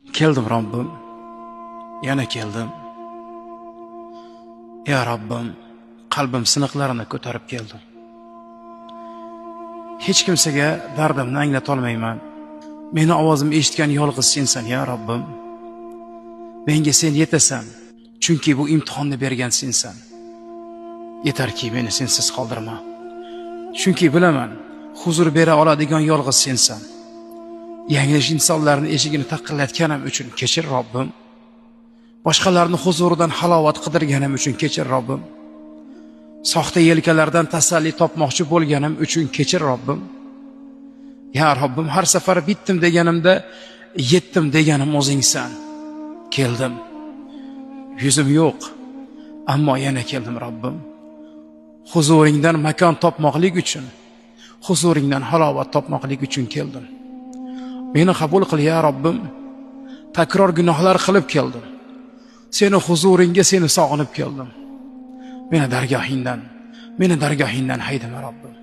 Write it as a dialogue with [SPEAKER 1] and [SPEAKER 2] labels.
[SPEAKER 1] Keldim Robbim, yana keldim. Ya Robbim, qalbim siniqlarini ko'tarib keldim. Hech kimsaga dardimni anglata olmayman. Meni ovozimni eshitgan yolg'iz sensan, ya Robbim. Menga sen yetasan, chunki bu imtihonni bergan sensan. Yetarki meni sensiz qoldirma. Chunki bilaman, huzur bera oladigan yolg'iz sensan. Yanglish insonlarning eshigini taqillatganim uchun kechir Robbim. Boshqalarning huzuridan halovat qidirganim uchun kechir Robbim. Soxta yelkalardan tasalli topmoqchi bo'lganim uchun kechir Robbim. Ya Robbim, har safar bitdim deganimda yetdim deganim o'zingsan. Keldim. Yuzim yo'q, ammo yana keldim Robbim. Huzuringdan makon topmoqlik uchun, huzuringdan halovat topmoqlik uchun keldim. Meni qabul qil ya Robbim. Takror gunohlar qilib keldim. Seni huzuringga seni sog'inib keldim. Meni dargohingdan haydama Robbim.